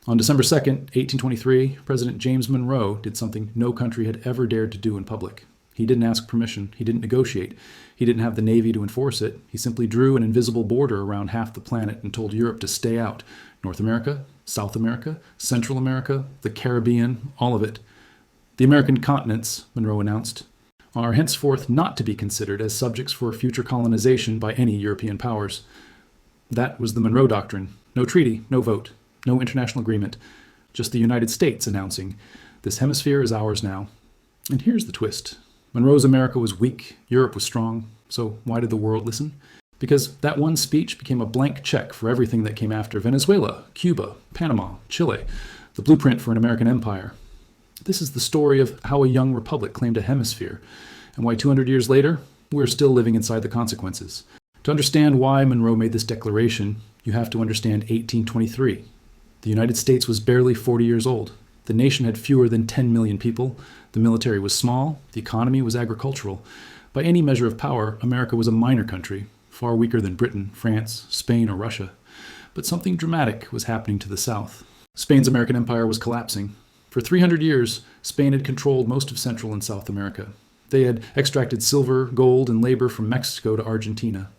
On December 2nd, 1823, President James Monroe did something no country had ever dared to do in public. He didn't ask permission. He didn't negotiate. He didn't have the Navy to enforce it. He simply drew an invisible border around half the planet and told Europe to stay out. North America, South America, Central America, the Caribbean, all of it. The American continents, Monroe announced, are henceforth not to be considered as subjects for future colonization by any European powers. That was the Monroe Doctrine. No treaty, no vote, no international agreement. Just the United States announcing, this hemisphere is ours now. And here's the twist. Monroe's America was weak, Europe was strong, so why did the world listen? Because that one speech became a blank check for everything that came after: Venezuela, Cuba, Panama, Chile, the blueprint for an American empire. This is the story of how a young republic claimed a hemisphere, and why 200 years later, we're still living inside the consequences. To understand why Monroe made this declaration, you have to understand 1823. The United States was barely 40 years old. The nation had fewer than 10 million people. The military was small. The economy was agricultural. By any measure of power, America was a minor country, far weaker than Britain, France, Spain, or Russia. But something dramatic was happening to the south. Spain's American empire was collapsing. For 300 years, Spain had controlled most of Central and South America. They had extracted silver, gold, and labor from Mexico to Argentina.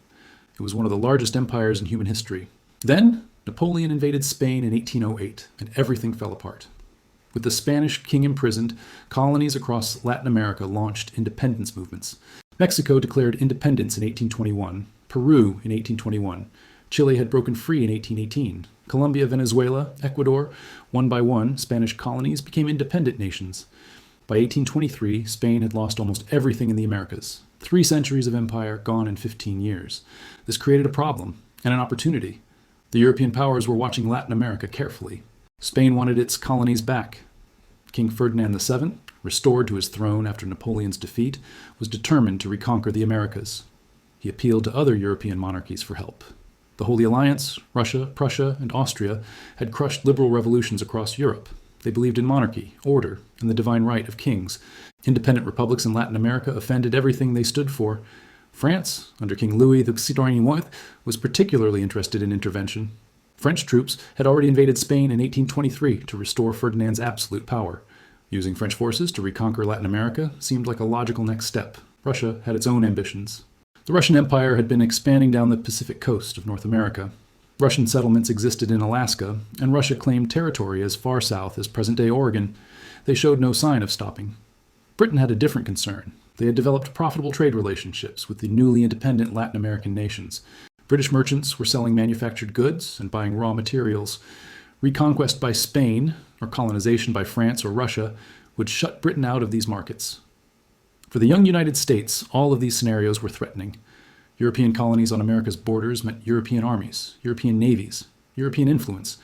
It was one of the largest empires in human history. Then, Napoleon invaded Spain in 1808, and everything fell apart. With the Spanish king imprisoned, colonies across Latin America launched independence movements. Mexico declared independence in 1821, Peru in 1821. Chile had broken free in 1818. Colombia, Venezuela, Ecuador, one by one, Spanish colonies became independent nations. By 1823, Spain had lost almost everything in the Americas. 3 centuries of empire gone in 15 years. This created a problem and an opportunity. The European powers were watching Latin America carefully. Spain wanted its colonies back. King Ferdinand VII, restored to his throne after Napoleon's defeat, was determined to reconquer the Americas. He appealed to other European monarchies for help. The Holy Alliance, Russia, Prussia, and Austria had crushed liberal revolutions across Europe. They believed in monarchy, order, and the divine right of kings. Independent republics in Latin America offended everything they stood for. France, under King Louis the XVI, was particularly interested in intervention. French troops had already invaded Spain in 1823 to restore Ferdinand's absolute power. Using French forces to reconquer Latin America seemed like a logical next step. Russia had its own ambitions. The Russian Empire had been expanding down the Pacific coast of North America. Russian settlements existed in Alaska, and Russia claimed territory as far south as present-day Oregon. They showed no sign of stopping. Britain had a different concern. They had developed profitable trade relationships with the newly independent Latin American nations. British merchants were selling manufactured goods and buying raw materials. Reconquest by Spain, or colonization by France or Russia, would shut Britain out of these markets. For the young United States, all of these scenarios were threatening. European colonies on America's borders meant European armies, European navies, European influence.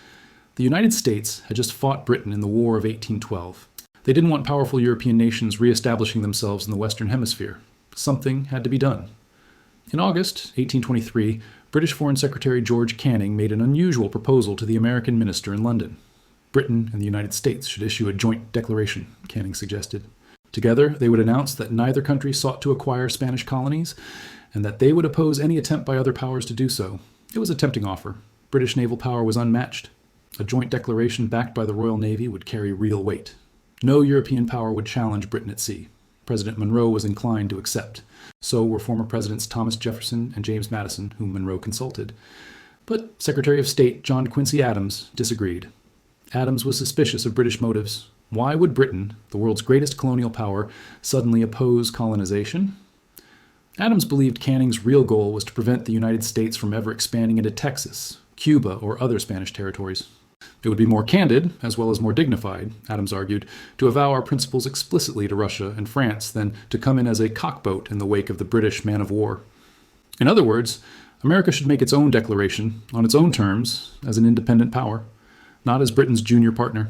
The United States had just fought Britain in the War of 1812. They didn't want powerful European nations reestablishing themselves in the Western Hemisphere. Something had to be done. In August 1823, British Foreign Secretary George Canning made an unusual proposal to the American minister in London. Britain and the United States should issue a joint declaration, Canning suggested. Together, they would announce that neither country sought to acquire Spanish colonies, and that they would oppose any attempt by other powers to do so. It was a tempting offer. British naval power was unmatched. A joint declaration backed by the Royal Navy would carry real weight. No European power would challenge Britain at sea. President Monroe was inclined to accept. So were former Presidents Thomas Jefferson and James Madison, whom Monroe consulted. But Secretary of State John Quincy Adams disagreed. Adams was suspicious of British motives. Why would Britain, the world's greatest colonial power, suddenly oppose colonization? Adams believed Canning's real goal was to prevent the United States from ever expanding into Texas, Cuba, or other Spanish territories. It would be more candid, as well as more dignified, Adams argued, to avow our principles explicitly to Russia and France than to come in as a cockboat in the wake of the British man of war. In other words, America should make its own declaration, on its own terms, as an independent power, not as Britain's junior partner.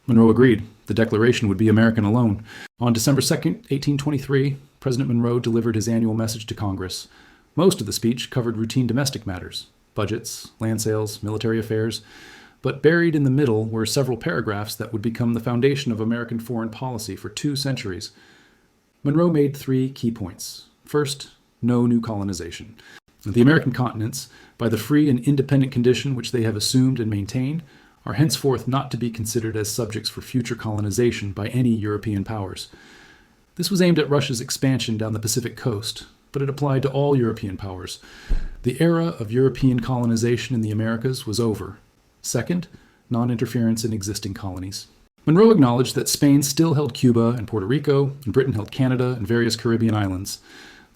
Monroe agreed. The declaration would be American alone. On December 2nd, 1823, President Monroe delivered his annual message to Congress. Most of the speech covered routine domestic matters, budgets, land sales, military affairs, but buried in the middle were several paragraphs that would become the foundation of American foreign policy for 2 centuries. Monroe made 3 key points. First, no new colonization. The American continents, by the free and independent condition which they have assumed and maintained, are henceforth not to be considered as subjects for future colonization by any European powers. This was aimed at Russia's expansion down the Pacific coast, but it applied to all European powers. The era of European colonization in the Americas was over. Second, non-interference in existing colonies. Monroe acknowledged that Spain still held Cuba and Puerto Rico, and Britain held Canada and various Caribbean islands.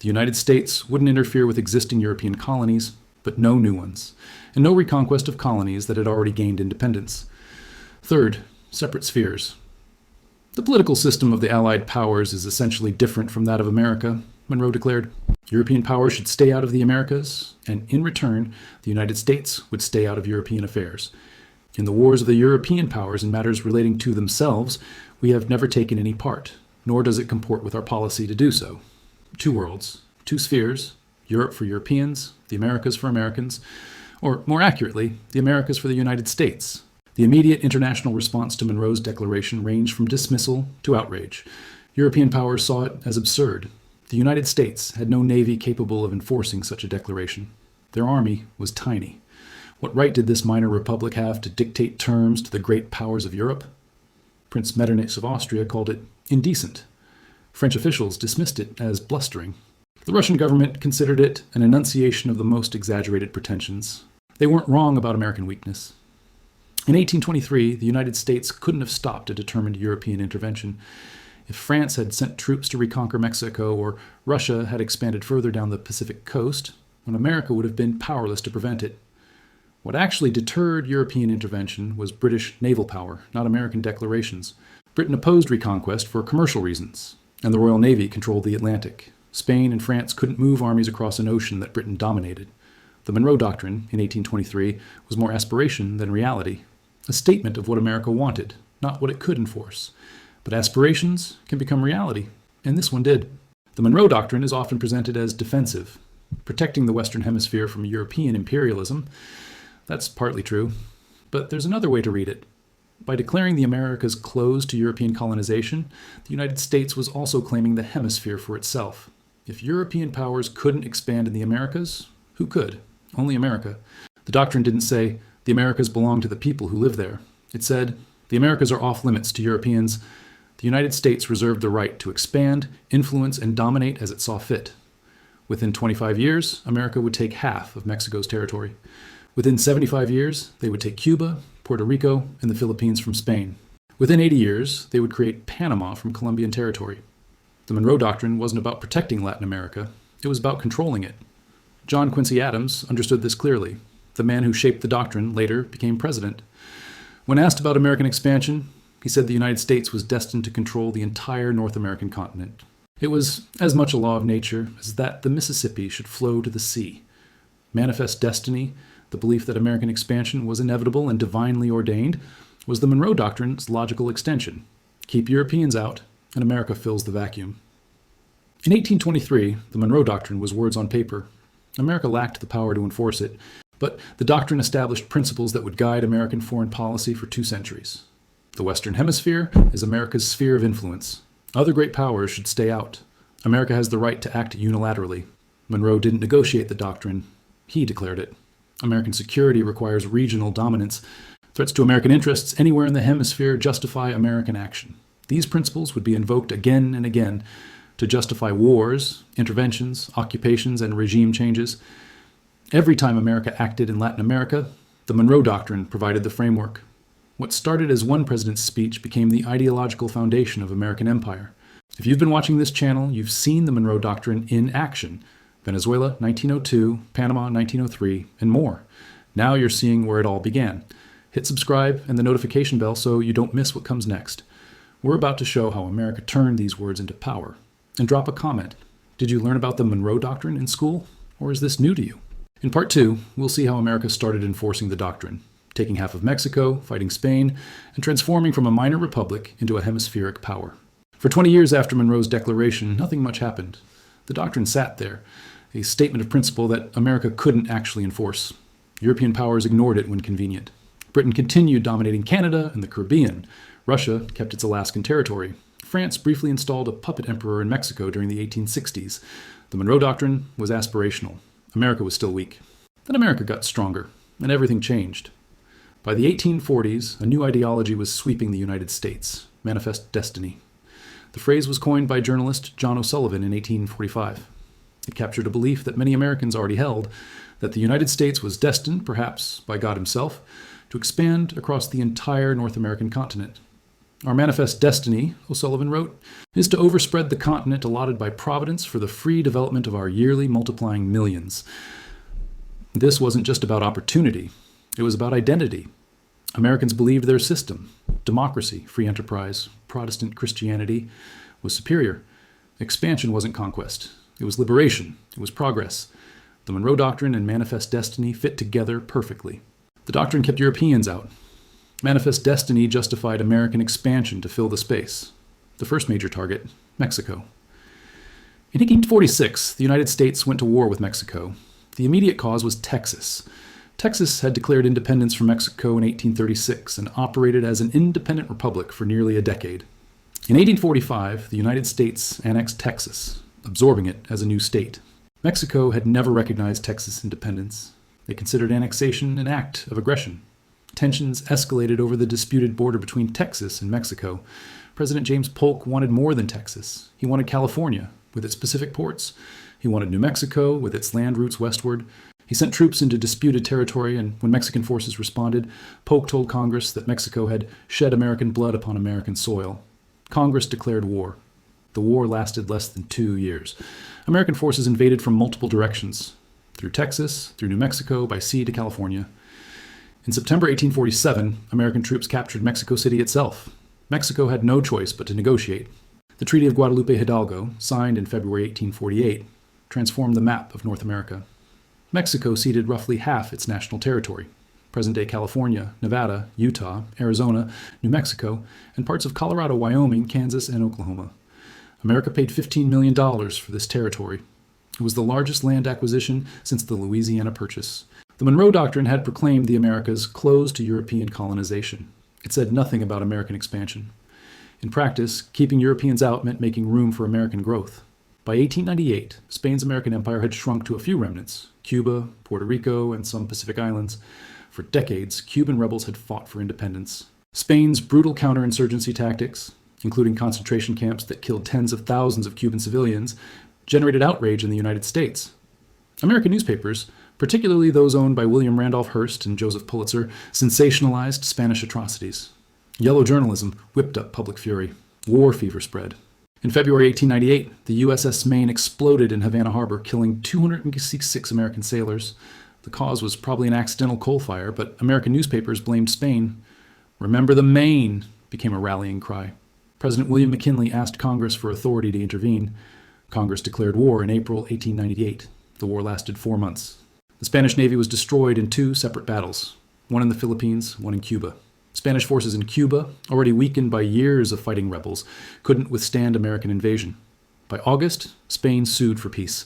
The United States wouldn't interfere with existing European colonies, but no new ones, and no reconquest of colonies that had already gained independence. Third, separate spheres. The political system of the Allied powers is essentially different from that of America, Monroe declared. European powers should stay out of the Americas, and in return, the United States would stay out of European affairs. In the wars of the European powers in matters relating to themselves, we have never taken any part, nor does it comport with our policy to do so. Two worlds, two spheres, Europe for Europeans, the Americas for Americans, or more accurately, the Americas for the United States. The immediate international response to Monroe's declaration ranged from dismissal to outrage. European powers saw it as absurd. The United States had no navy capable of enforcing such a declaration. Their army was tiny. What right did this minor republic have to dictate terms to the great powers of Europe? Prince Metternich of Austria called it indecent. French officials dismissed it as blustering. The Russian government considered it an enunciation of the most exaggerated pretensions. They weren't wrong about American weakness. In 1823, the United States couldn't have stopped a determined European intervention. If France had sent troops to reconquer Mexico, or Russia had expanded further down the Pacific coast, then America would have been powerless to prevent it. What actually deterred European intervention was British naval power, not American declarations. Britain opposed reconquest for commercial reasons, and the Royal Navy controlled the Atlantic. Spain and France couldn't move armies across an ocean that Britain dominated. The Monroe Doctrine, in 1823, was more aspiration than reality, a statement of what America wanted, not what it could enforce. But aspirations can become reality, and this one did. The Monroe Doctrine is often presented as defensive, protecting the Western Hemisphere from European imperialism. That's partly true, but there's another way to read it. By declaring the Americas closed to European colonization, the United States was also claiming the Hemisphere for itself. If European powers couldn't expand in the Americas, who could? Only America. The doctrine didn't say, the Americas belong to the people who live there. It said, the Americas are off limits to Europeans. The United States reserved the right to expand, influence, and dominate as it saw fit. Within 25 years, America would take half of Mexico's territory. Within 75 years, they would take Cuba, Puerto Rico, and the Philippines from Spain. Within 80 years, they would create Panama from Colombian territory. The Monroe Doctrine wasn't about protecting Latin America. It was about controlling it. John Quincy Adams understood this clearly. The man who shaped the doctrine later became president. When asked about American expansion, he said the United States was destined to control the entire North American continent. It was as much a law of nature as that the Mississippi should flow to the sea. Manifest destiny, the belief that American expansion was inevitable and divinely ordained, was the Monroe Doctrine's logical extension. Keep Europeans out, and America fills the vacuum. In 1823, the Monroe Doctrine was words on paper. America lacked the power to enforce it, but the doctrine established principles that would guide American foreign policy for 2 centuries. The Western Hemisphere is America's sphere of influence. Other great powers should stay out. America has the right to act unilaterally. Monroe didn't negotiate the doctrine. He declared it. American security requires regional dominance. Threats to American interests anywhere in the hemisphere justify American action. These principles would be invoked again and again to justify wars, interventions, occupations, and regime changes. Every time America acted in Latin America, the Monroe Doctrine provided the framework. What started as one president's speech became the ideological foundation of American empire. If you've been watching this channel, you've seen the Monroe Doctrine in action. Venezuela, 1902, Panama, 1903, and more. Now you're seeing where it all began. Hit subscribe and the notification bell so you don't miss what comes next. We're about to show how America turned these words into power. And drop a comment. Did you learn about the Monroe Doctrine in school? Or is this new to you? In part 2, we'll see how America started enforcing the doctrine, taking half of Mexico, fighting Spain, and transforming from a minor republic into a hemispheric power. For 20 years after Monroe's declaration, nothing much happened. The doctrine sat there, a statement of principle that America couldn't actually enforce. European powers ignored it when convenient. Britain continued dominating Canada and the Caribbean. Russia kept its Alaskan territory. France briefly installed a puppet emperor in Mexico during the 1860s. The Monroe Doctrine was aspirational. America was still weak. Then America got stronger, and everything changed. By the 1840s, a new ideology was sweeping the United States: manifest destiny. The phrase was coined by journalist John O'Sullivan in 1845. It captured a belief that many Americans already held, that the United States was destined, perhaps by God himself, to expand across the entire North American continent. Our manifest destiny, O'Sullivan wrote, is to overspread the continent allotted by Providence for the free development of our yearly multiplying millions. This wasn't just about opportunity. It was about identity. Americans believed their system, democracy, free enterprise, Protestant Christianity, was superior. Expansion wasn't conquest. It was liberation. It was progress. The Monroe Doctrine and manifest destiny fit together perfectly. The doctrine kept Europeans out. Manifest destiny justified American expansion to fill the space. The first major target, Mexico. In 1846, the United States went to war with Mexico. The immediate cause was Texas. Texas had declared independence from Mexico in 1836 and operated as an independent republic for nearly a decade. In 1845, the United States annexed Texas, absorbing it as a new state. Mexico had never recognized Texas independence. They considered annexation an act of aggression. Tensions escalated over the disputed border between Texas and Mexico. President James Polk wanted more than Texas. He wanted California, with its Pacific ports. He wanted New Mexico, with its land routes westward. He sent troops into disputed territory, and when Mexican forces responded, Polk told Congress that Mexico had shed American blood upon American soil. Congress declared war. The war lasted less than 2 years. American forces invaded from multiple directions, through Texas, through New Mexico, by sea to California. In September 1847, American troops captured Mexico City itself. Mexico had no choice but to negotiate. The Treaty of Guadalupe Hidalgo, signed in February 1848, transformed the map of North America. Mexico ceded roughly half its national territory: present-day California, Nevada, Utah, Arizona, New Mexico, and parts of Colorado, Wyoming, Kansas, and Oklahoma. America paid $15 million for this territory. It was the largest land acquisition since the Louisiana Purchase. The Monroe Doctrine had proclaimed the Americas closed to European colonization. It said nothing about American expansion. In practice, keeping Europeans out meant making room for American growth. By 1898, Spain's American empire had shrunk to a few remnants: Cuba, Puerto Rico, and some Pacific islands. For decades, Cuban rebels had fought for independence. Spain's brutal counterinsurgency tactics, including concentration camps that killed tens of thousands of Cuban civilians, generated outrage in the United States. American newspapers, particularly those owned by William Randolph Hearst and Joseph Pulitzer, sensationalized Spanish atrocities. Yellow journalism whipped up public fury. War fever spread. In February 1898, the USS Maine exploded in Havana Harbor, killing 266 American sailors. The cause was probably an accidental coal fire, but American newspapers blamed Spain. "Remember the Maine," became a rallying cry. President William McKinley asked Congress for authority to intervene. Congress declared war in April 1898. The war lasted 4 months. The Spanish Navy was destroyed in 2 separate battles, one in the Philippines, one in Cuba. Spanish forces in Cuba, already weakened by years of fighting rebels, couldn't withstand American invasion. By August, Spain sued for peace.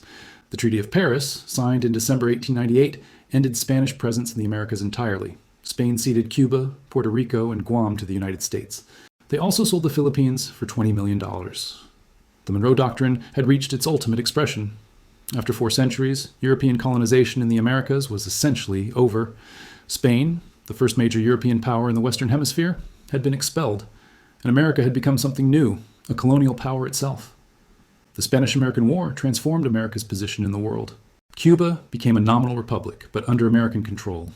The Treaty of Paris, signed in December 1898, ended Spanish presence in the Americas entirely. Spain ceded Cuba, Puerto Rico, and Guam to the United States. They also sold the Philippines for $20 million. The Monroe Doctrine had reached its ultimate expression. After 4 centuries, European colonization in the Americas was essentially over. Spain, the first major European power in the Western Hemisphere, had been expelled, and America had become something new, a colonial power itself. The Spanish-American War transformed America's position in the world. Cuba became a nominal republic, but under American control.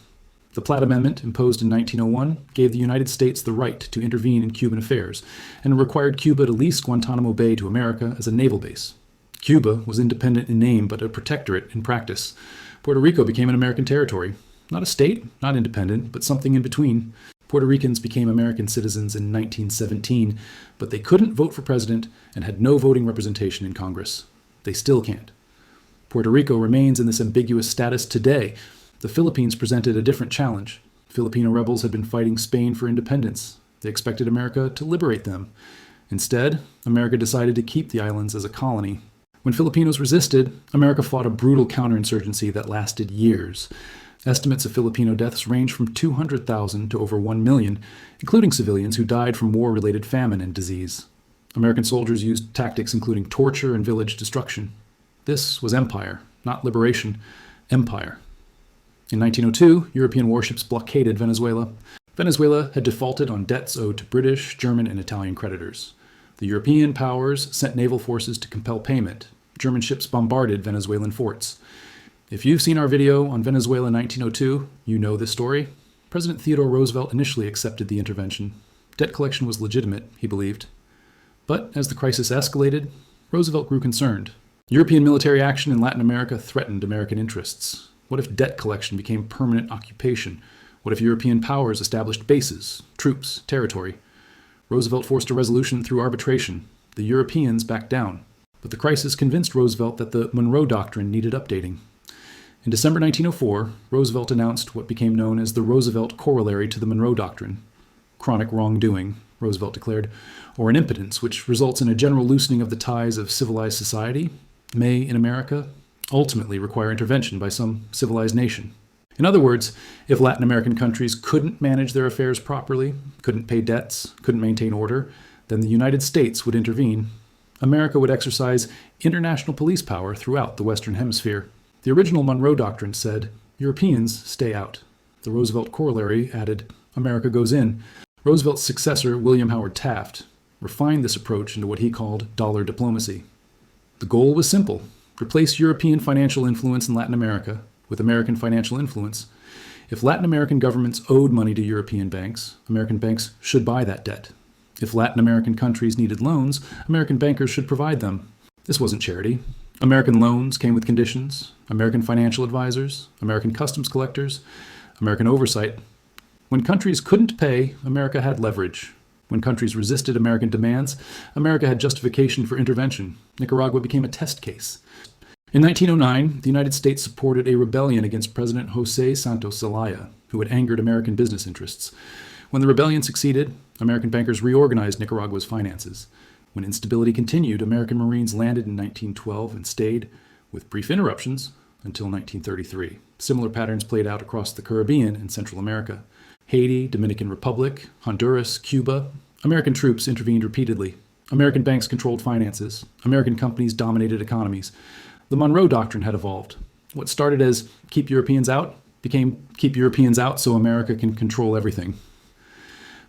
The Platt Amendment, imposed in 1901, gave the United States the right to intervene in Cuban affairs, and required Cuba to lease Guantanamo Bay to America as a naval base. Cuba was independent in name, but a protectorate in practice. Puerto Rico became an American territory. Not a state, not independent, but something in between. Puerto Ricans became American citizens in 1917, but they couldn't vote for president and had no voting representation in Congress. They still can't. Puerto Rico remains in this ambiguous status today. The Philippines presented a different challenge. Filipino rebels had been fighting Spain for independence. They expected America to liberate them. Instead, America decided to keep the islands as a colony. When Filipinos resisted, America fought a brutal counterinsurgency that lasted years. Estimates of Filipino deaths range from 200,000 to over 1 million, including civilians who died from war-related famine and disease. American soldiers used tactics including torture and village destruction. This was empire, not liberation. Empire. In 1902, European warships blockaded Venezuela. Venezuela had defaulted on debts owed to British, German, and Italian creditors. The European powers sent naval forces to compel payment. German ships bombarded Venezuelan forts. If you've seen our video on Venezuela 1902, you know this story. President Theodore Roosevelt initially accepted the intervention. Debt collection was legitimate, he believed. But as the crisis escalated, Roosevelt grew concerned. European military action in Latin America threatened American interests. What if debt collection became permanent occupation? What if European powers established bases, troops, territory? Roosevelt forced a resolution through arbitration. The Europeans backed down. But the crisis convinced Roosevelt that the Monroe Doctrine needed updating. In December 1904, Roosevelt announced what became known as the Roosevelt Corollary to the Monroe Doctrine. Chronic wrongdoing, Roosevelt declared, or an impotence which results in a general loosening of the ties of civilized society, may, in America, ultimately require intervention by some civilized nation. In other words, if Latin American countries couldn't manage their affairs properly, couldn't pay debts, couldn't maintain order, then the United States would intervene. America would exercise international police power throughout the Western Hemisphere. The original Monroe Doctrine said, Europeans stay out. The Roosevelt Corollary added, America goes in. Roosevelt's successor, William Howard Taft, refined this approach into what he called dollar diplomacy. The goal was simple: replace European financial influence in Latin America with American financial influence. If Latin American governments owed money to European banks, American banks should buy that debt. If Latin American countries needed loans, American bankers should provide them. This wasn't charity. American loans came with conditions: American financial advisors, American customs collectors, American oversight. When countries couldn't pay, America had leverage. When countries resisted American demands, America had justification for intervention. Nicaragua became a test case. In 1909, the United States supported a rebellion against President José Santos Zelaya, who had angered American business interests. When the rebellion succeeded, American bankers reorganized Nicaragua's finances. When instability continued, American Marines landed in 1912 and stayed, with brief interruptions, until 1933. Similar patterns played out across the Caribbean and Central America. Haiti, Dominican Republic, Honduras, Cuba. American troops intervened repeatedly. American banks controlled finances. American companies dominated economies. The Monroe Doctrine had evolved. What started as keep Europeans out became keep Europeans out so America can control everything.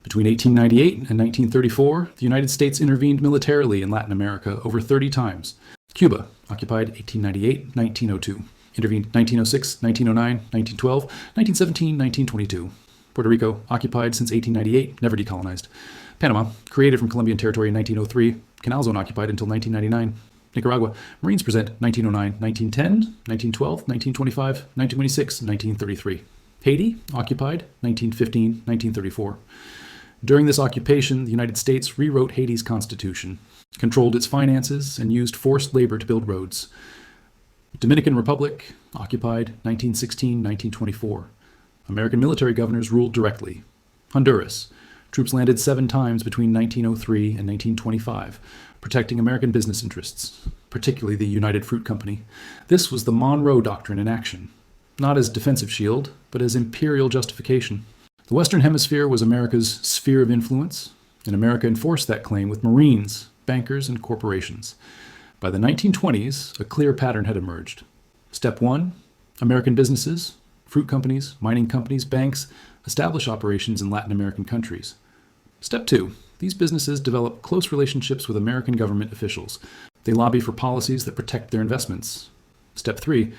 Between 1898 and 1934, the United States intervened militarily in Latin America over 30 times. Cuba, occupied 1898, 1902. Intervened 1906, 1909, 1912, 1917, 1922. Puerto Rico, occupied since 1898, never decolonized. Panama, created from Colombian territory in 1903, Canal Zone occupied until 1999. Nicaragua, Marines present 1909, 1910, 1912, 1925, 1926, 1933. Haiti, occupied 1915, 1934. During this occupation, the United States rewrote Haiti's constitution, controlled its finances, and used forced labor to build roads. Dominican Republic, occupied 1916, 1924. American military governors ruled directly. Honduras, troops landed 7 times between 1903 and 1925, protecting American business interests, particularly the United Fruit Company. This was the Monroe Doctrine in action, not as defensive shield, but as imperial justification. The Western Hemisphere was America's sphere of influence, and America enforced that claim with Marines, bankers, and corporations. By the 1920s, a clear pattern had emerged. Step 1, American businesses, fruit companies, mining companies, banks, establish operations in Latin American countries. Step 2, these businesses develop close relationships with American government officials. They lobby for policies that protect their investments. Step 3,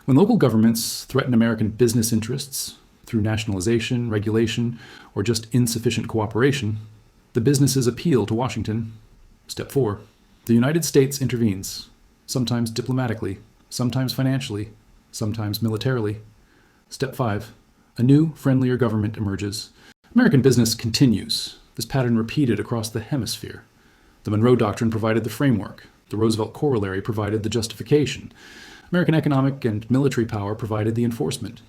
when local governments threaten American business interests through nationalization, regulation, or just insufficient cooperation, the businesses appeal to Washington. Step 4, the United States intervenes, sometimes diplomatically, sometimes financially, sometimes militarily. Step 5, a new, friendlier government emerges. American business continues. This pattern repeated across the hemisphere. The Monroe Doctrine provided the framework. The Roosevelt Corollary provided the justification. American economic and military power provided the enforcement.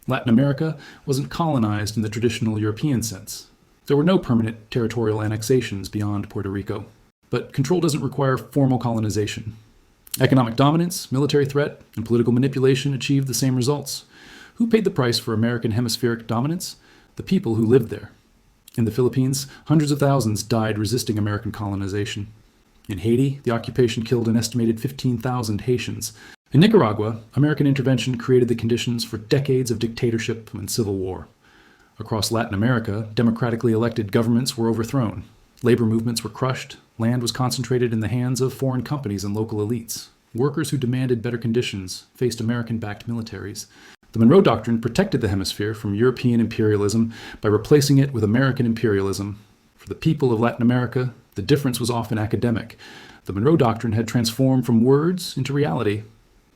Latin America wasn't colonized in the traditional European sense. There were no permanent territorial annexations beyond Puerto Rico. But control doesn't require formal colonization. Economic dominance, military threat, and political manipulation achieved the same results. Who paid the price for American hemispheric dominance? The people who lived there. In the Philippines, hundreds of thousands died resisting American colonization. In Haiti, the occupation killed an estimated 15,000 Haitians. In Nicaragua, American intervention created the conditions for decades of dictatorship and civil war. Across Latin America, democratically elected governments were overthrown. Labor movements were crushed. Land was concentrated in the hands of foreign companies and local elites. Workers who demanded better conditions faced American-backed militaries. The Monroe Doctrine protected the Hemisphere from European imperialism by replacing it with American imperialism. For the people of Latin America, the difference was often academic. The Monroe Doctrine had transformed from words into reality.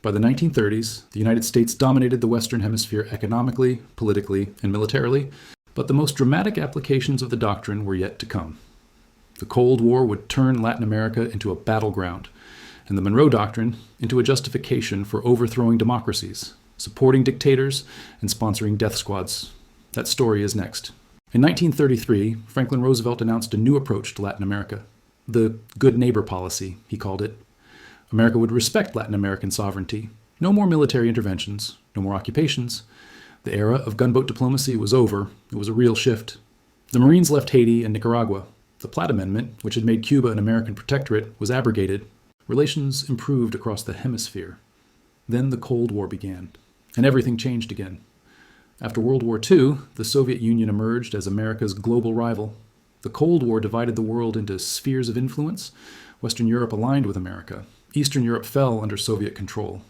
By the 1930s, the United States dominated the Western Hemisphere economically, politically, and militarily, but the most dramatic applications of the doctrine were yet to come. The Cold War would turn Latin America into a battleground, and the Monroe Doctrine into a justification for overthrowing democracies, supporting dictators, and sponsoring death squads. That story is next. In 1933, Franklin Roosevelt announced a new approach to Latin America. The good neighbor policy, he called it. America would respect Latin American sovereignty. No more military interventions, no more occupations. The era of gunboat diplomacy was over. It was a real shift. The Marines left Haiti and Nicaragua. The Platt Amendment, which had made Cuba an American protectorate, was abrogated. Relations improved across the hemisphere. Then the Cold War began, and everything changed again. After World War II, the Soviet Union emerged as America's global rival. The Cold War divided the world into spheres of influence. Western Europe aligned with America. Eastern Europe fell under Soviet control.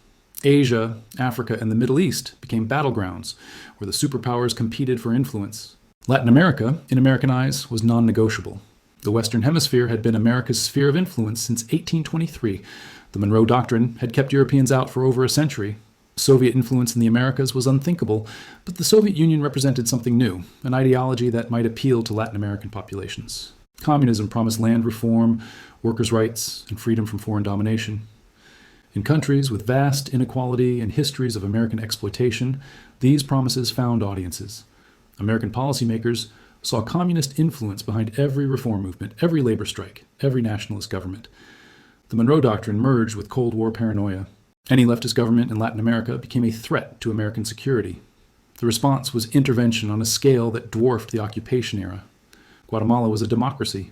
Asia, Africa, and the Middle East became battlegrounds where the superpowers competed for influence. Latin America, in American eyes, was non-negotiable. The Western Hemisphere had been America's sphere of influence since 1823. The Monroe Doctrine had kept Europeans out for over a century. Soviet influence in the Americas was unthinkable, but the Soviet Union represented something new, an ideology that might appeal to Latin American populations. Communism promised land reform, workers' rights, and freedom from foreign domination. In countries with vast inequality and histories of American exploitation, these promises found audiences. American policymakers saw communist influence behind every reform movement, every labor strike, every nationalist government. The Monroe Doctrine merged with Cold War paranoia. Any leftist government in Latin America became a threat to American security. The response was intervention on a scale that dwarfed the occupation era. Guatemala was a democracy.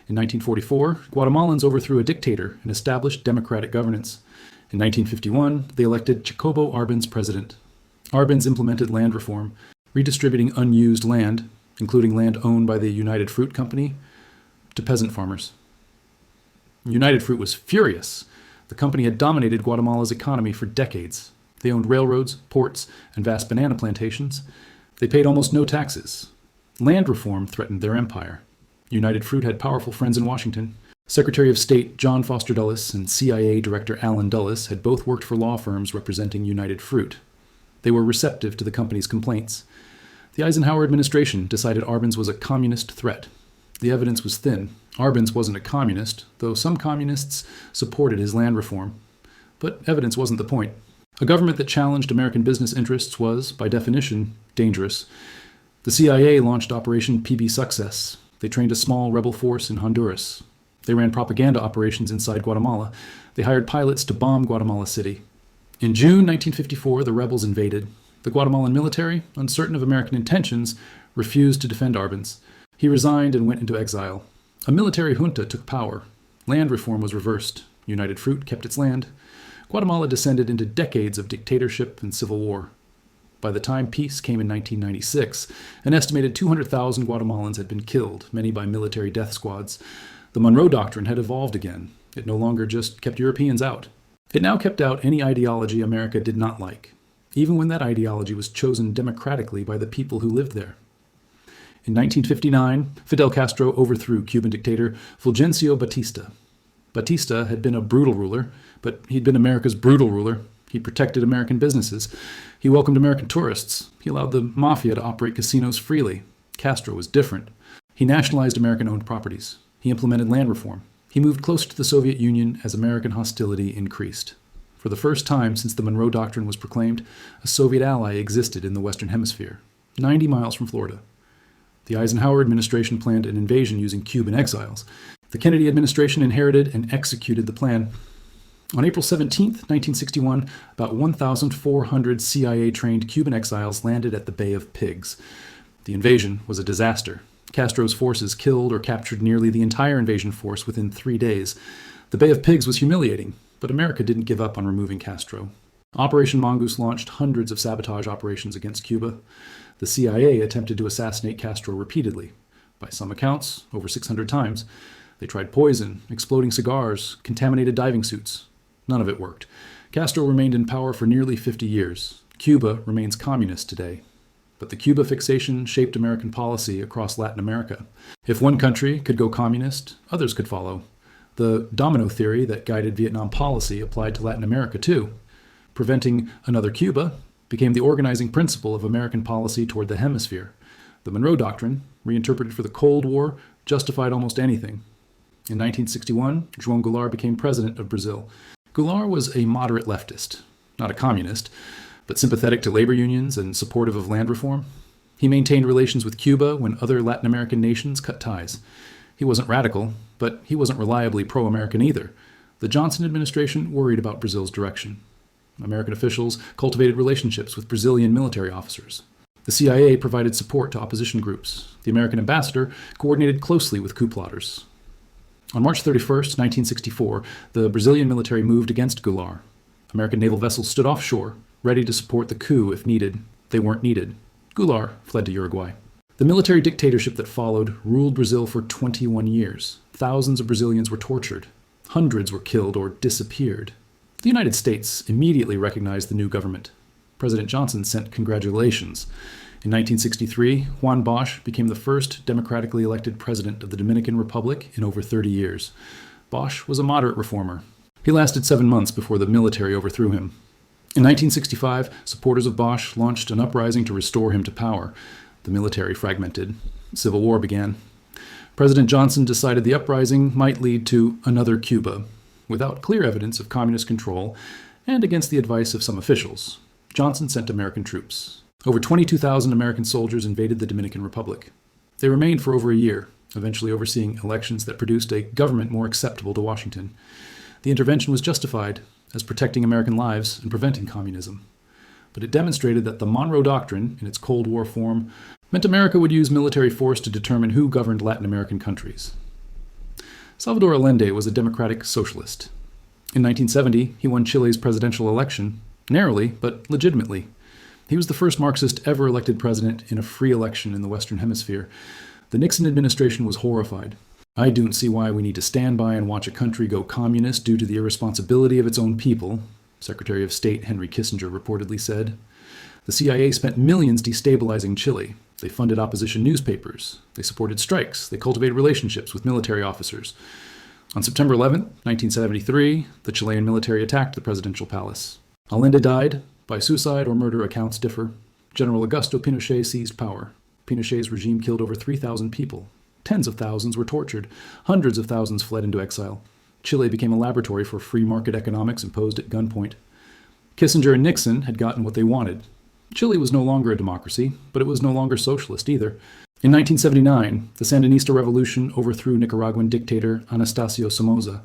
In 1944, Guatemalans overthrew a dictator and established democratic governance. In 1951, they elected Jacobo Arbenz president. Arbenz implemented land reform, redistributing unused land, including land owned by the United Fruit Company, to peasant farmers. United Fruit was furious. The company had dominated Guatemala's economy for decades. They owned railroads, ports, and vast banana plantations. They paid almost no taxes. Land reform threatened their empire. United Fruit had powerful friends in Washington. Secretary of State John Foster Dulles and CIA Director Allen Dulles had both worked for law firms representing United Fruit. They were receptive to the company's complaints. The Eisenhower administration decided Arbenz was a communist threat. The evidence was thin. Arbenz wasn't a communist, though some communists supported his land reform. But evidence wasn't the point. A government that challenged American business interests was, by definition, dangerous. The CIA launched Operation PB Success. They trained a small rebel force in Honduras. They ran propaganda operations inside Guatemala. They hired pilots to bomb Guatemala City. In June 1954, the rebels invaded. The Guatemalan military, uncertain of American intentions, refused to defend Arbenz. He resigned and went into exile. A military junta took power. Land reform was reversed. United Fruit kept its land. Guatemala descended into decades of dictatorship and civil war. By the time peace came in 1996, an estimated 200,000 Guatemalans had been killed, many by military death squads. The Monroe Doctrine had evolved again. It no longer just kept Europeans out. It now kept out any ideology America did not like, even when that ideology was chosen democratically by the people who lived there. In 1959, Fidel Castro overthrew Cuban dictator Fulgencio Batista. Batista had been a brutal ruler, but he'd been America's brutal ruler. He protected American businesses. He welcomed American tourists. He allowed the mafia to operate casinos freely. Castro was different. He nationalized American-owned properties. He implemented land reform. He moved closer to the Soviet Union as American hostility increased. For the first time since the Monroe Doctrine was proclaimed, a Soviet ally existed in the Western Hemisphere, 90 miles from Florida. The Eisenhower administration planned an invasion using Cuban exiles. The Kennedy administration inherited and executed the plan. On April 17, 1961, about 1,400 CIA-trained Cuban exiles landed at the Bay of Pigs. The invasion was a disaster. Castro's forces killed or captured nearly the entire invasion force within 3 days. The Bay of Pigs was humiliating, But America didn't give up on removing Castro. Operation Mongoose launched hundreds of sabotage operations against Cuba. The CIA attempted to assassinate Castro repeatedly. By some accounts, over 600 times. They tried poison, exploding cigars, contaminated diving suits. None of it worked. Castro remained in power for nearly 50 years. Cuba remains communist today. But the Cuba fixation shaped American policy across Latin America. If one country could go communist, others could follow. The domino theory that guided Vietnam policy applied to Latin America too. Preventing another Cuba became the organizing principle of American policy toward the Hemisphere. The Monroe Doctrine, reinterpreted for the Cold War, justified almost anything. In 1961, João Goulart became president of Brazil. Goulart was a moderate leftist, not a communist, but sympathetic to labor unions and supportive of land reform. He maintained relations with Cuba when other Latin American nations cut ties. He wasn't radical, but he wasn't reliably pro-American either. The Johnson administration worried about Brazil's direction. American officials cultivated relationships with Brazilian military officers. The CIA provided support to opposition groups. The American ambassador coordinated closely with coup plotters. On March 31st, 1964, the Brazilian military moved against Goulart. American naval vessels stood offshore, ready to support the coup if needed. They weren't needed. Goulart fled to Uruguay. The military dictatorship that followed ruled Brazil for 21 years. Thousands of Brazilians were tortured. Hundreds were killed or disappeared. The United States immediately recognized the new government. President Johnson sent congratulations. In 1963, Juan Bosch became the first democratically elected president of the Dominican Republic in over 30 years. Bosch was a moderate reformer. He lasted 7 months before the military overthrew him. In 1965, supporters of Bosch launched an uprising to restore him to power. The military fragmented. Civil war began. President Johnson decided the uprising might lead to another Cuba, without clear evidence of communist control and against the advice of some officials. Johnson sent American troops. Over 22,000 American soldiers invaded the Dominican Republic. They remained for over a year, eventually overseeing elections that produced a government more acceptable to Washington. The intervention was justified as protecting American lives and preventing communism. But it demonstrated that the Monroe Doctrine, in its Cold War form, meant America would use military force to determine who governed Latin American countries. Salvador Allende was a democratic socialist. In 1970, he won Chile's presidential election, narrowly but legitimately. He was the first Marxist ever elected president in a free election in the Western Hemisphere. The Nixon administration was horrified. "I don't see why we need to stand by and watch a country go communist due to the irresponsibility of its own people," Secretary of State Henry Kissinger reportedly said. The CIA spent millions destabilizing Chile. They funded opposition newspapers. They supported strikes. They cultivated relationships with military officers. On September 11, 1973, the Chilean military attacked the presidential palace. Allende died. By suicide or murder, accounts differ. General Augusto Pinochet seized power. Pinochet's regime killed over 3,000 people. Tens of thousands were tortured. Hundreds of thousands fled into exile. Chile became a laboratory for free market economics imposed at gunpoint. Kissinger and Nixon had gotten what they wanted. Chile was no longer a democracy, but it was no longer socialist either. In 1979, the Sandinista revolution overthrew Nicaraguan dictator Anastasio Somoza.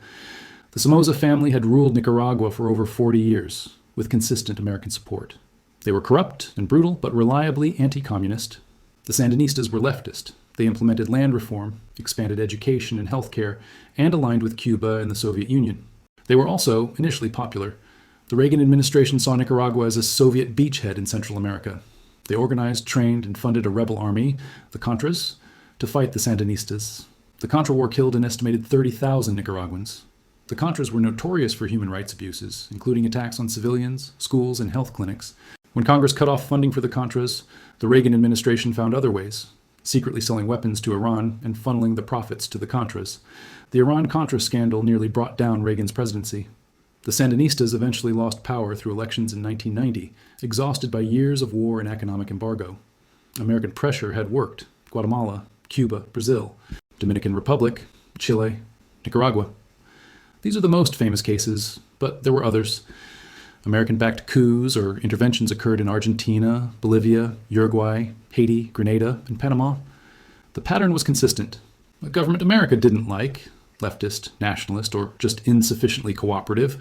The Somoza family had ruled Nicaragua for over 40 years, with consistent American support. They were corrupt and brutal, but reliably anti-communist. The Sandinistas were leftist. They implemented land reform, expanded education and healthcare, and aligned with Cuba and the Soviet Union. They were also initially popular. The Reagan administration saw Nicaragua as a Soviet beachhead in Central America. They organized, trained, and funded a rebel army, the Contras, to fight the Sandinistas. The Contra War killed an estimated 30,000 Nicaraguans. The Contras were notorious for human rights abuses, including attacks on civilians, schools, and health clinics. When Congress cut off funding for the Contras, the Reagan administration found other ways, secretly selling weapons to Iran and funneling the profits to the Contras. The Iran-Contra scandal nearly brought down Reagan's presidency. The Sandinistas eventually lost power through elections in 1990, exhausted by years of war and economic embargo. American pressure had worked. Guatemala, Cuba, Brazil, Dominican Republic, Chile, Nicaragua. These are the most famous cases, but there were others. American-backed coups or interventions occurred in Argentina, Bolivia, Uruguay, Haiti, Grenada, and Panama. The pattern was consistent. A government America didn't like, leftist, nationalist, or just insufficiently cooperative,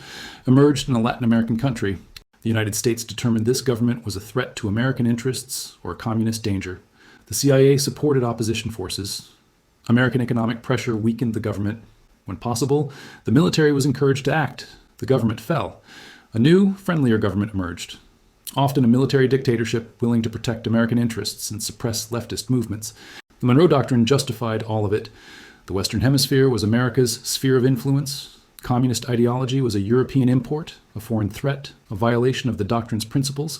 emerged in a Latin American country. The United States determined this government was a threat to American interests or a communist danger. The CIA supported opposition forces. American economic pressure weakened the government. When possible, the military was encouraged to act. The government fell. A new, friendlier government emerged, often a military dictatorship willing to protect American interests and suppress leftist movements. The Monroe Doctrine justified all of it. The Western Hemisphere was America's sphere of influence. Communist ideology was a European import, a foreign threat, a violation of the doctrine's principles.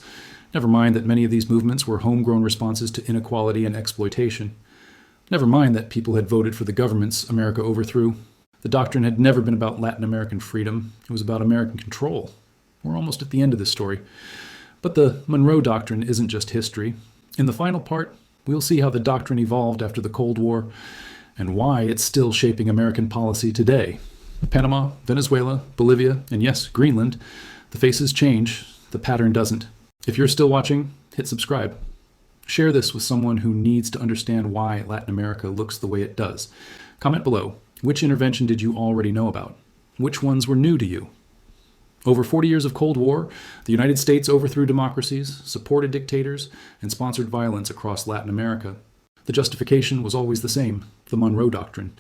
Never mind that many of these movements were homegrown responses to inequality and exploitation. Never mind that people had voted for the governments America overthrew. The doctrine had never been about Latin American freedom. It was about American control. We're almost at the end of this story. But the Monroe Doctrine isn't just history. In the final part, we'll see how the doctrine evolved after the Cold War and why it's still shaping American policy today. Panama, Venezuela, Bolivia, and yes, Greenland. The faces change, the pattern doesn't. If you're still watching, hit subscribe. Share this with someone who needs to understand why Latin America looks the way it does. Comment below, which intervention did you already know about? Which ones were new to you? Over 40 years of Cold War, the United States overthrew democracies, supported dictators, and sponsored violence across Latin America. The justification was always the same, the Monroe Doctrine.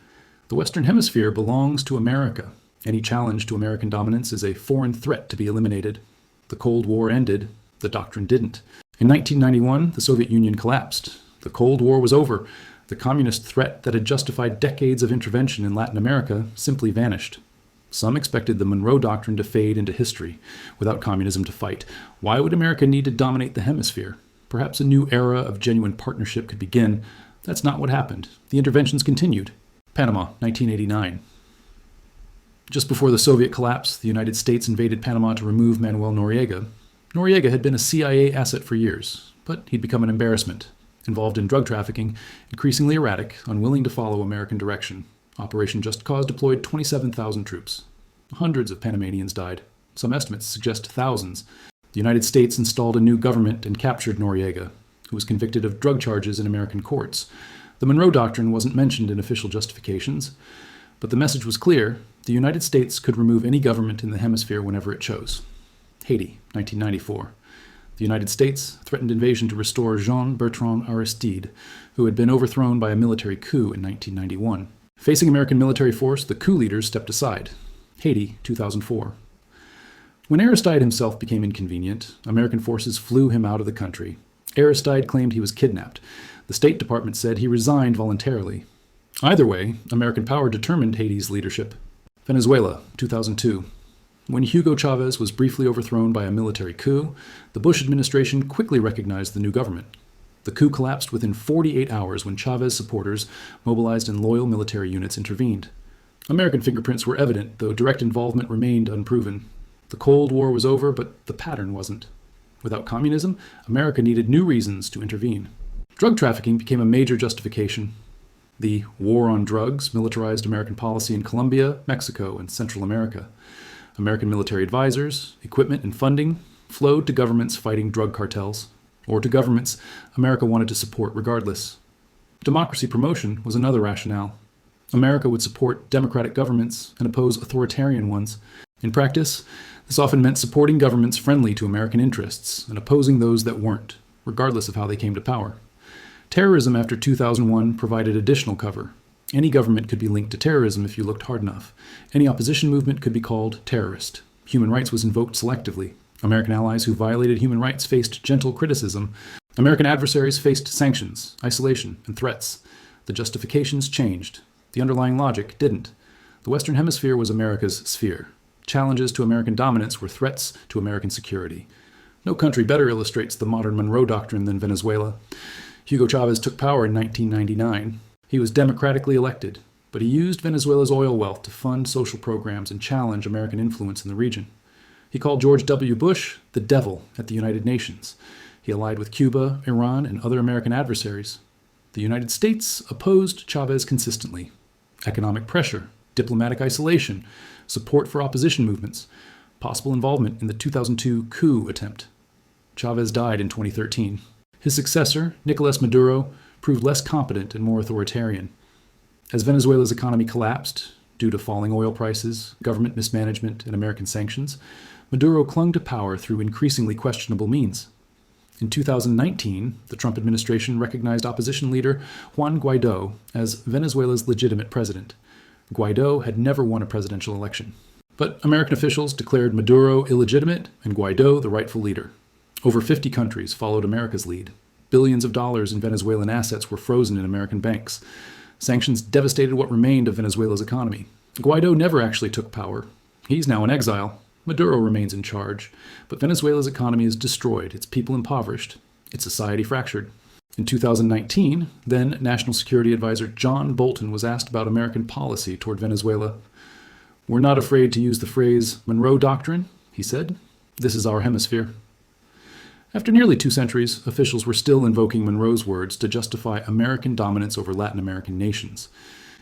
The Western Hemisphere belongs to America. Any challenge to American dominance is a foreign threat to be eliminated. The Cold War ended. The doctrine didn't. In 1991, the Soviet Union collapsed. The Cold War was over. The communist threat that had justified decades of intervention in Latin America simply vanished. Some expected the Monroe Doctrine to fade into history, without communism to fight. Why would America need to dominate the hemisphere? Perhaps a new era of genuine partnership could begin. That's not what happened. The interventions continued. Panama, 1989. Just before the Soviet collapse, the United States invaded Panama to remove Manuel Noriega. Noriega had been a CIA asset for years, but he'd become an embarrassment. Involved in drug trafficking, increasingly erratic, unwilling to follow American direction. Operation Just Cause deployed 27,000 troops. Hundreds of Panamanians died. Some estimates suggest thousands. The United States installed a new government and captured Noriega, who was convicted of drug charges in American courts. The Monroe Doctrine wasn't mentioned in official justifications, but the message was clear: the United States could remove any government in the hemisphere whenever it chose. Haiti, 1994. The United States threatened invasion to restore Jean-Bertrand Aristide, who had been overthrown by a military coup in 1991. Facing American military force, the coup leaders stepped aside. Haiti, 2004. When Aristide himself became inconvenient, American forces flew him out of the country. Aristide claimed he was kidnapped. The State Department said he resigned voluntarily. Either way, American power determined Haiti's leadership. Venezuela, 2002. When Hugo Chavez was briefly overthrown by a military coup, the Bush administration quickly recognized the new government. The coup collapsed within 48 hours when Chavez supporters, mobilized and loyal military units, intervened. American fingerprints were evident, though direct involvement remained unproven. The Cold War was over, but the pattern wasn't. Without communism, America needed new reasons to intervene. Drug trafficking became a major justification. The war on drugs militarized American policy in Colombia, Mexico, and Central America. American military advisors, equipment, and funding flowed to governments fighting drug cartels, or to governments America wanted to support regardless. Democracy promotion was another rationale. America would support democratic governments and oppose authoritarian ones. In practice, this often meant supporting governments friendly to American interests and opposing those that weren't, regardless of how they came to power. Terrorism after 2001 provided additional cover. Any government could be linked to terrorism if you looked hard enough. Any opposition movement could be called terrorist. Human rights was invoked selectively. American allies who violated human rights faced gentle criticism. American adversaries faced sanctions, isolation, and threats. The justifications changed. The underlying logic didn't. The Western Hemisphere was America's sphere. Challenges to American dominance were threats to American security. No country better illustrates the modern Monroe Doctrine than Venezuela. Hugo Chavez took power in 1999. He was democratically elected, but he used Venezuela's oil wealth to fund social programs and challenge American influence in the region. He called George W. Bush the devil at the United Nations. He allied with Cuba, Iran, and other American adversaries. The United States opposed Chavez consistently. Economic pressure, diplomatic isolation, support for opposition movements, possible involvement in the 2002 coup attempt. Chavez died in 2013. His successor, Nicolas Maduro, proved less competent and more authoritarian. As Venezuela's economy collapsed due to falling oil prices, government mismanagement, and American sanctions, Maduro clung to power through increasingly questionable means. In 2019, the Trump administration recognized opposition leader Juan Guaido as Venezuela's legitimate president. Guaido had never won a presidential election. But American officials declared Maduro illegitimate and Guaido the rightful leader. Over 50 countries followed America's lead. Billions of dollars in Venezuelan assets were frozen in American banks. Sanctions devastated what remained of Venezuela's economy. Guaido never actually took power. He's now in exile. Maduro remains in charge. But Venezuela's economy is destroyed, its people impoverished, its society fractured. In 2019, then National Security Advisor John Bolton was asked about American policy toward Venezuela. "We're not afraid to use the phrase Monroe Doctrine," he said. "This is our hemisphere." After nearly 2 centuries, officials were still invoking Monroe's words to justify American dominance over Latin American nations.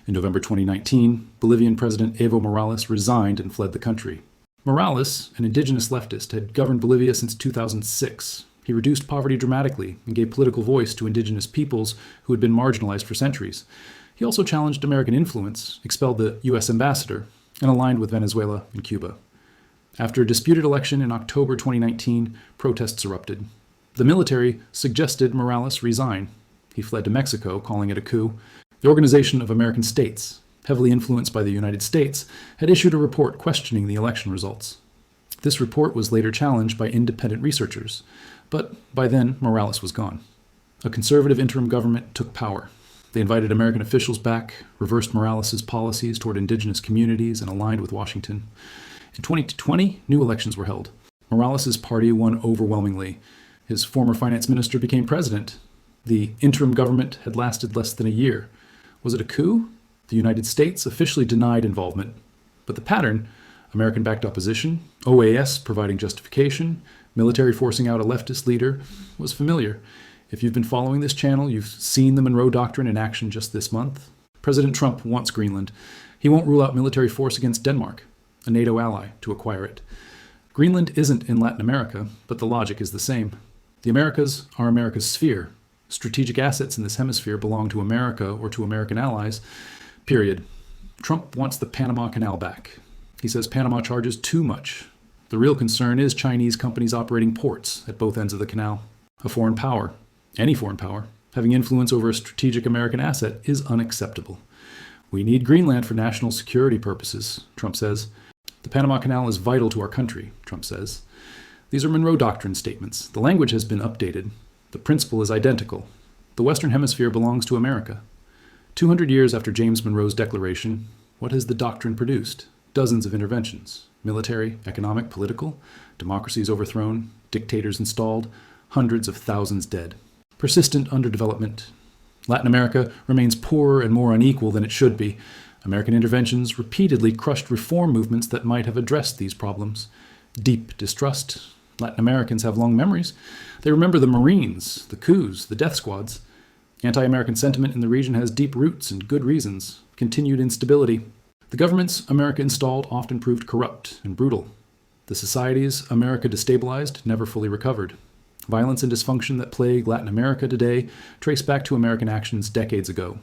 In November 2019, Bolivian President Evo Morales resigned and fled the country. Morales, an indigenous leftist, had governed Bolivia since 2006. He reduced poverty dramatically and gave political voice to indigenous peoples who had been marginalized for centuries. He also challenged American influence, expelled the U.S. ambassador, and aligned with Venezuela and Cuba. After a disputed election in October 2019, protests erupted. The military suggested Morales resign. He fled to Mexico, calling it a coup. The Organization of American States, heavily influenced by the United States, had issued a report questioning the election results. This report was later challenged by independent researchers, but by then Morales was gone. A conservative interim government took power. They invited American officials back, reversed Morales' policies toward indigenous communities, and aligned with Washington. In 2020, new elections were held. Morales' party won overwhelmingly. His former finance minister became president. The interim government had lasted less than a year. Was it a coup? The United States officially denied involvement. But the pattern, American-backed opposition, OAS providing justification, military forcing out a leftist leader, was familiar. If you've been following this channel, you've seen the Monroe Doctrine in action just this month. President Trump wants Greenland. He won't rule out military force against Denmark, a NATO ally, to acquire it. Greenland isn't in Latin America, but the logic is the same. The Americas are America's sphere. Strategic assets in this hemisphere belong to America or to American allies, period. Trump wants the Panama Canal back. He says Panama charges too much. The real concern is Chinese companies operating ports at both ends of the canal. A foreign power, any foreign power, having influence over a strategic American asset is unacceptable. We need Greenland for national security purposes, Trump says. The Panama Canal is vital to our country, Trump says. These are Monroe Doctrine statements. The language has been updated. The principle is identical. The Western Hemisphere belongs to America. 200 years after James Monroe's declaration, what has the doctrine produced? Dozens of interventions. Military, economic, political. Democracies overthrown. Dictators installed. Hundreds of thousands dead. Persistent underdevelopment. Latin America remains poorer and more unequal than it should be. American interventions repeatedly crushed reform movements that might have addressed these problems. Deep distrust. Latin Americans have long memories. They remember the Marines, the coups, the death squads. Anti-American sentiment in the region has deep roots and good reasons. Continued instability. The governments America installed often proved corrupt and brutal. The societies America destabilized never fully recovered. Violence and dysfunction that plague Latin America today trace back to American actions decades ago.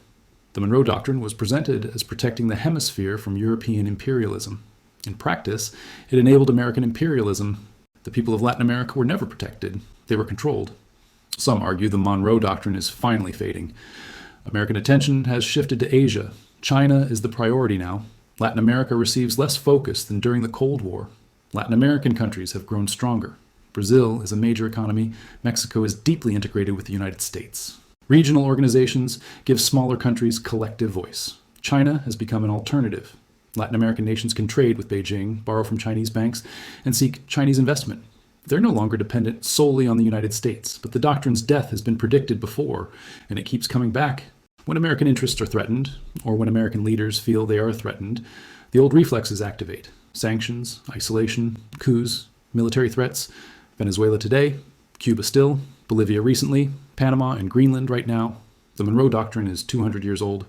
The Monroe Doctrine was presented as protecting the hemisphere from European imperialism. In practice, it enabled American imperialism. The people of Latin America were never protected. They were controlled. Some argue the Monroe Doctrine is finally fading. American attention has shifted to Asia. China is the priority now. Latin America receives less focus than during the Cold War. Latin American countries have grown stronger. Brazil is a major economy. Mexico is deeply integrated with the United States. Regional organizations give smaller countries collective voice. China has become an alternative. Latin American nations can trade with Beijing, borrow from Chinese banks, and seek Chinese investment. They're no longer dependent solely on the United States, but the doctrine's death has been predicted before, and it keeps coming back. When American interests are threatened, or when American leaders feel they are threatened, the old reflexes activate. Sanctions, isolation, coups, military threats. Venezuela today, Cuba still, Bolivia recently, Panama and Greenland right now. The Monroe Doctrine is 200 years old.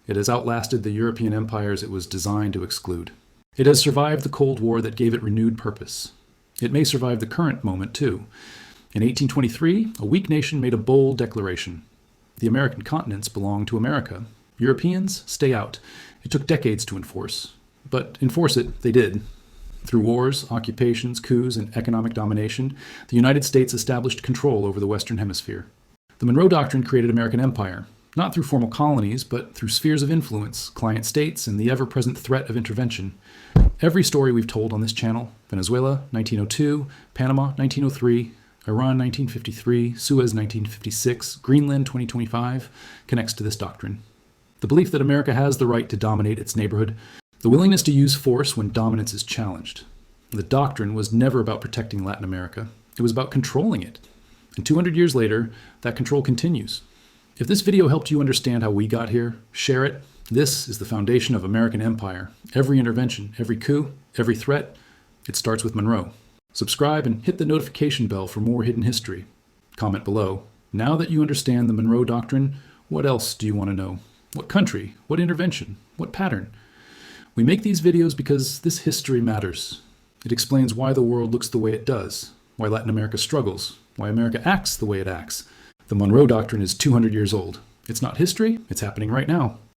It has outlasted the European empires it was designed to exclude. It has survived the Cold War that gave it renewed purpose. It may survive the current moment, too. In 1823, a weak nation made a bold declaration. The American continents belong to America. Europeans, stay out. It took decades to enforce. But enforce it, they did. Through wars, occupations, coups, and economic domination, the United States established control over the Western Hemisphere. The Monroe Doctrine created American empire, not through formal colonies, but through spheres of influence, client states, and the ever-present threat of intervention. Every story we've told on this channel, Venezuela, 1902, Panama, 1903, Iran, 1953, Suez, 1956, Greenland, 2025, connects to this doctrine. The belief that America has the right to dominate its neighborhood, the willingness to use force when dominance is challenged. The doctrine was never about protecting Latin America. It was about controlling it. And 200 years later, that control continues. If this video helped you understand how we got here, share it. This is the foundation of American empire. Every intervention, every coup, every threat, it starts with Monroe. Subscribe and hit the notification bell for more hidden history. Comment below. Now that you understand the Monroe Doctrine, what else do you want to know? What country? What intervention? What pattern? We make these videos because this history matters. It explains why the world looks the way it does, why Latin America struggles, why America acts the way it acts. The Monroe Doctrine is 200 years old. It's not history, it's happening right now.